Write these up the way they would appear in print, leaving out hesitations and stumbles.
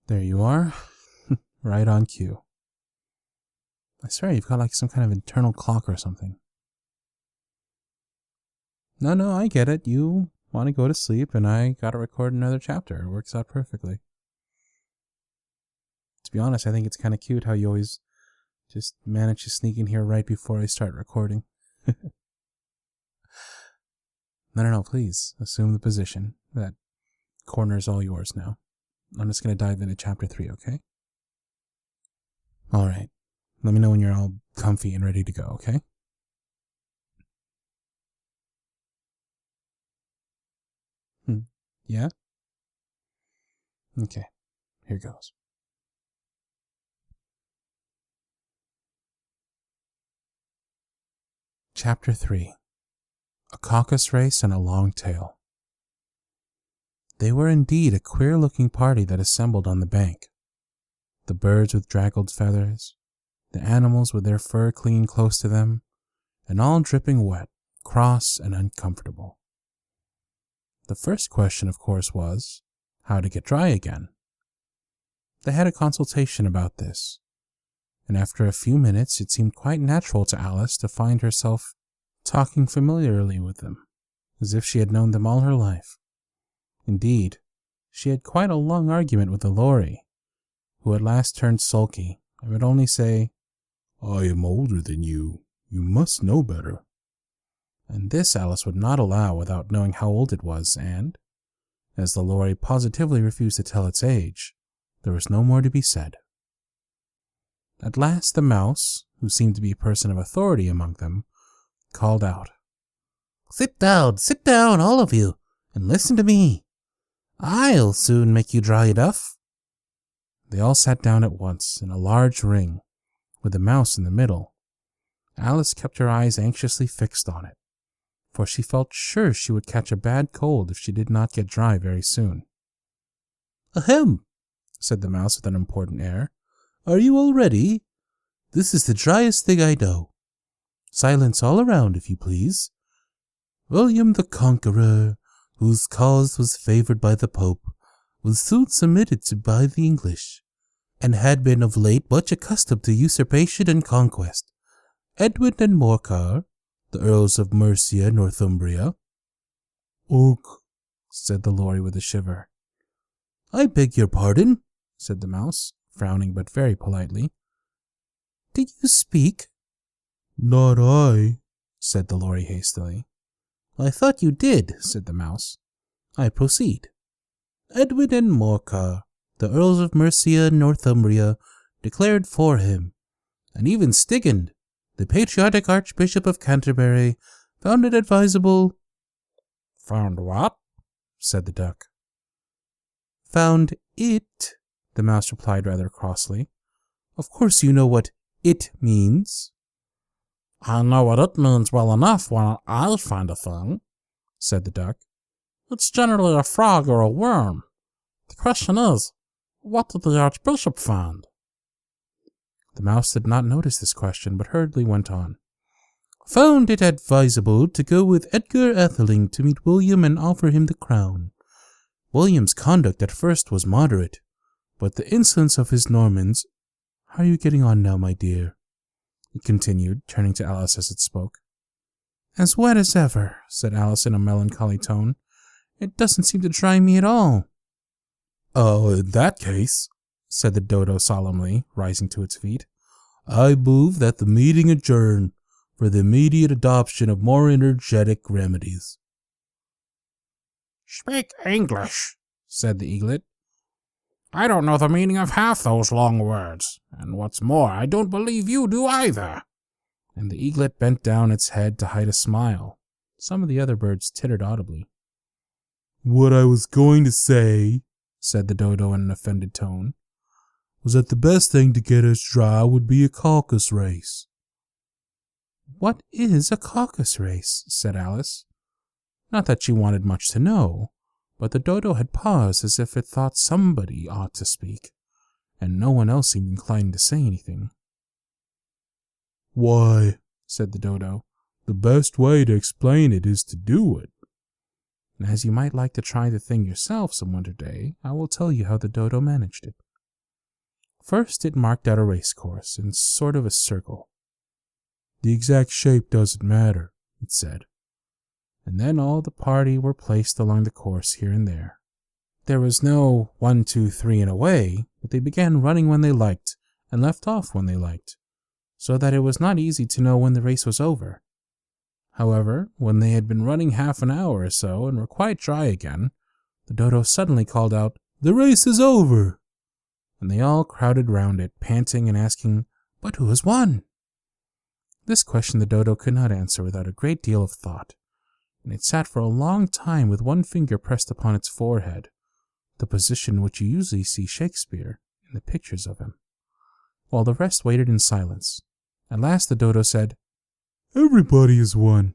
There you are. Right on cue. I swear you've got like some kind of internal clock or something. No, I get it. You want to go to sleep and I gotta record another chapter. It works out perfectly. To be honest, I think it's kind of cute how you always just manage to sneak in here right before I start recording. No, please. Assume the position. That corner is all yours now. I'm just going to dive into chapter 3, okay? Alright. Let me know when you're all comfy and ready to go, okay? Yeah? Okay. Here goes. Chapter 3. A Caucus Race and a Long Tail. They were indeed a queer-looking party that assembled on the bank. The birds with draggled feathers, the animals with their fur clinging close to them, and all dripping wet, cross, and uncomfortable. The first question, of course, was, how to get dry again. They had a consultation about this, and after a few minutes it seemed quite natural to Alice to find herself talking familiarly with them, as if she had known them all her life. Indeed, she had quite a long argument with the Lorry, who at last turned sulky and would only say, "I am older than you. You must know better." And this Alice would not allow without knowing how old it was, and, as the Lorry positively refused to tell its age, there was no more to be said. At last the Mouse, who seemed to be a person of authority among them, called out, sit down, all of you, and listen to me. I'll soon make you dry enough." They all sat down at once, in a large ring, with the Mouse in the middle. Alice kept her eyes anxiously fixed on it, for she felt sure she would catch a bad cold if she did not get dry very soon. "Ahem," said the Mouse with an important air. "Are you all ready? This is the driest thing I know. Silence all around, if you please. William the Conqueror, whose cause was favoured by the Pope, was soon submitted to by the English, and had been of late much accustomed to usurpation and conquest. Edwin and Morcar, the Earls of Mercia, Northumbria." "Ugh," said the Lorry with a shiver. "I beg your pardon," said the Mouse, frowning but very politely. "Did you speak?" "Not I," said the Lorry hastily. "I thought you did," said the Mouse. "I proceed. Edwin and Morcar, the Earls of Mercia and Northumbria, declared for him, and even Stigand, the patriotic Archbishop of Canterbury, found it advisable—" "Found what?" said the Duck. "Found it," the Mouse replied rather crossly. "Of course you know what it means." "I know what it means well enough when I find a thing," said the Duck. "It's generally a frog or a worm. The question is, what did the Archbishop find?" The Mouse did not notice this question, but hurriedly went on. "Found it advisable to go with Edgar Atheling to meet William and offer him the crown. William's conduct at first was moderate, but the insolence of his Normans— How are you getting on now, my dear?" it continued, turning to Alice as it spoke. "As wet as ever," said Alice in a melancholy tone. "It doesn't seem to dry me at all." "Oh, in that case," said the Dodo solemnly, rising to its feet, "I move that the meeting adjourn for the immediate adoption of more energetic remedies." "Speak English," said the Eaglet. "I don't know the meaning of half those long words, and what's more, I don't believe you do either." And the Eaglet bent down its head to hide a smile. Some of the other birds tittered audibly. "What I was going to say," said the Dodo in an offended tone, "was that the best thing to get us dry would be a caucus race." "What is a caucus race?" said Alice. Not that she wanted much to know, but the Dodo had paused as if it thought somebody ought to speak, and no one else seemed inclined to say anything. "Why," said the Dodo, "the best way to explain it is to do it. And as you might like to try the thing yourself some winter day, I will tell you how the Dodo managed it. First, it marked out a race course in sort of a circle. The exact shape doesn't matter, it said. And then all the party were placed along the course here and there. There was no 1, 2, 3 and away, but they began running when they liked and left off when they liked, so that it was not easy to know when the race was over. However, when they had been running half an hour or so and were quite dry again, the dodo suddenly called out, "The race is over!" And they all crowded round it, panting and asking, "But who has won?" This question the dodo could not answer without a great deal of thought, and it sat for a long time with one finger pressed upon its forehead, the position in which you usually see Shakespeare in the pictures of him, while the rest waited in silence. At last the dodo said, "Everybody has won,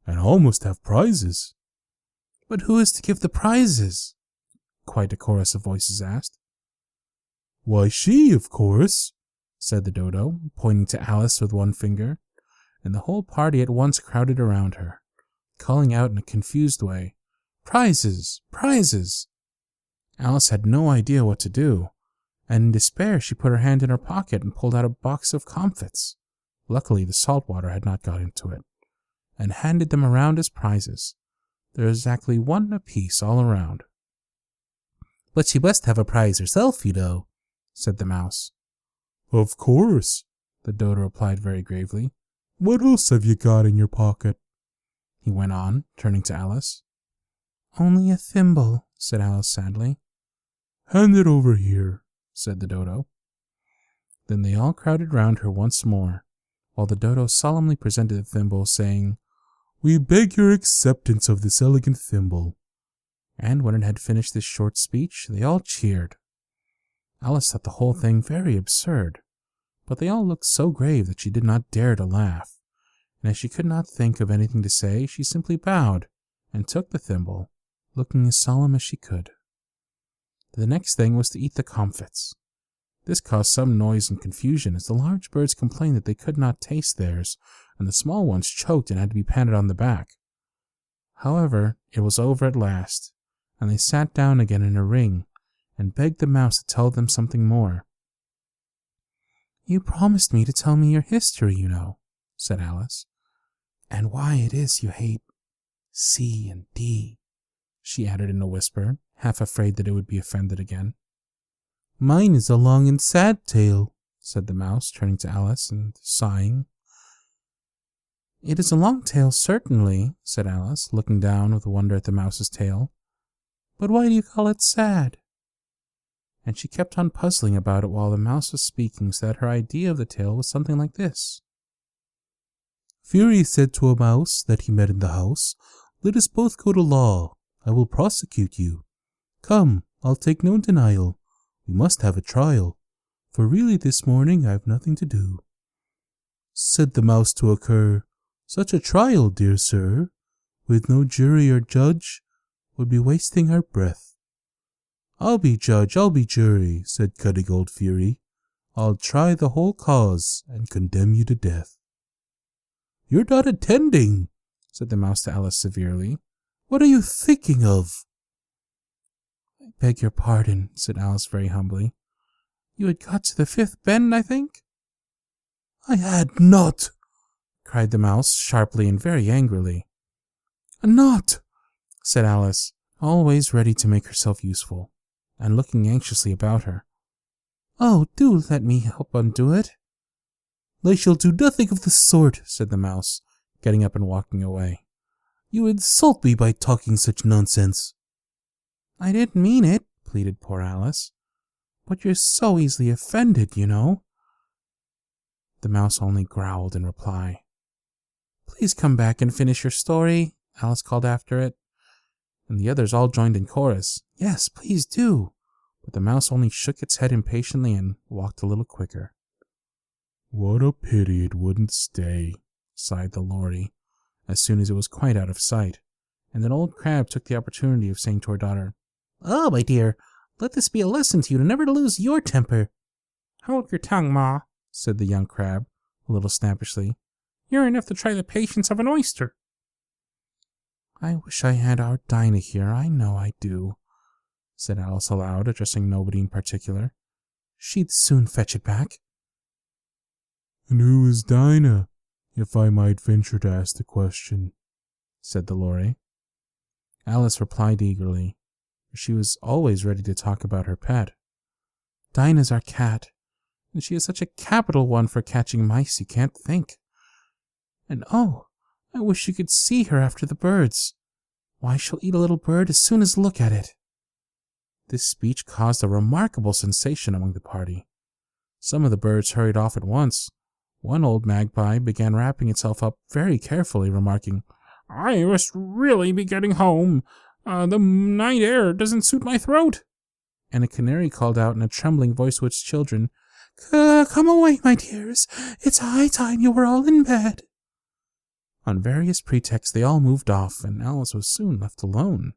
and all must have prizes." "But who is to give the prizes?" quite a chorus of voices asked. "Why, she, of course," said the dodo, pointing to Alice with one finger, and the whole party at once crowded around her, calling out in a confused way, "Prizes! Prizes!" Alice had no idea what to do, and in despair she put her hand in her pocket and pulled out a box of comfits. Luckily the salt water had not got into it, and handed them around as prizes. There was exactly one apiece all around. "But she must have a prize herself, you know," said the mouse. "Of course," the dodo replied very gravely. "What else have you got in your pocket?" he went on, turning to Alice. "Only a thimble," said Alice sadly. "Hand it over here," said the dodo. Then they all crowded round her once more, while the dodo solemnly presented the thimble, saying, "We beg your acceptance of this elegant thimble." And when it had finished this short speech, they all cheered. Alice thought the whole thing very absurd, but they all looked so grave that she did not dare to laugh, and as she could not think of anything to say, she simply bowed and took the thimble, looking as solemn as she could. The next thing was to eat the comfits. This caused some noise and confusion, as the large birds complained that they could not taste theirs, and the small ones choked and had to be patted on the back. However, it was over at last, and they sat down again in a ring, and begged the mouse to tell them something more. "You promised me to tell me your history, you know," said Alice, "and why it is you hate C and D," she added in a whisper, half afraid that it would be offended again. "Mine is a long and sad tale," said the mouse, turning to Alice and sighing. "It is a long tale, certainly," said Alice, looking down with wonder at the mouse's tail. "But why do you call it sad?" And she kept on puzzling about it while the mouse was speaking, so that her idea of the tale was something like this. "Fury said to a mouse that he met in the house, 'Let us both go to law. I will prosecute you. Come, I'll take no denial. We must have a trial, for really this morning I have nothing to do.' Said the mouse to a cur, 'Such a trial, dear sir, with no jury or judge, would be wasting our breath.' 'I'll be judge, I'll be jury,' said cutting old Fury. 'I'll try the whole cause and condemn you to death.'" "You're not attending," said the mouse to Alice severely. "What are you thinking of?" "I beg your pardon," said Alice very humbly. "You had got to the fifth bend, I think?" "I had not," cried the mouse sharply and very angrily. "Not," said Alice, always ready to make herself useful, and looking anxiously about her. "Oh, do let me help undo it." "I shall do nothing of the sort," said the mouse, getting up and walking away. "You insult me by talking such nonsense." "I didn't mean it," pleaded poor Alice. "But you're so easily offended, you know." The mouse only growled in reply. "Please come back and finish your story," Alice called after it, and the others all joined in chorus. "Yes, please do." But the mouse only shook its head impatiently and walked a little quicker. "What a pity it wouldn't stay," sighed the Lorry, as soon as it was quite out of sight, and an old crab took the opportunity of saying to her daughter, "Oh, my dear, let this be a lesson to you to never lose your temper." "Hold your tongue, Ma," said the young crab, a little snappishly. "You're enough to try the patience of an oyster." "I wish I had our Dinah here, I know I do," said Alice aloud, addressing nobody in particular. she'd soon fetch it back." "And who is Dinah, if I might venture to ask the question?" said the Lory. Alice replied eagerly, for she was always ready to talk about her pet. "Dinah's our cat, and she is such a capital one for catching mice you can't think. And oh, I wish you could see her after the birds. Why, she'll eat a little bird as soon as look at it." This speech caused a remarkable sensation among the party. Some of the birds hurried off at once. One old magpie began wrapping itself up very carefully, remarking, "I must really be getting home. The night air doesn't suit my throat." And a canary called out in a trembling voice to its children, "Come away, my dears. It's high time you were all in bed." On various pretexts they all moved off, and Alice was soon left alone.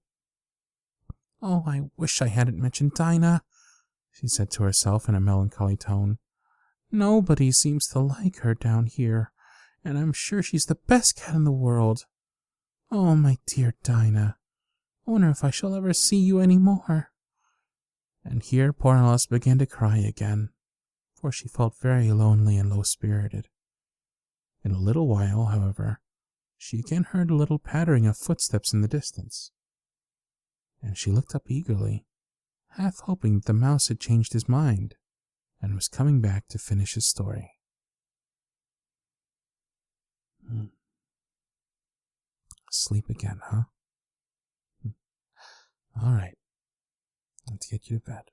"Oh, I wish I hadn't mentioned Dinah," she said to herself in a melancholy tone. "Nobody seems to like her down here, and I'm sure she's the best cat in the world. Oh, my dear Dinah, I wonder if I shall ever see you any more." And here poor Alice began to cry again, for she felt very lonely and low-spirited. In a little while, however, she again heard a little pattering of footsteps in the distance, and she looked up eagerly, half hoping that the mouse had changed his mind and was coming back to finish his story. Sleep again, huh? All right, let's get you to bed.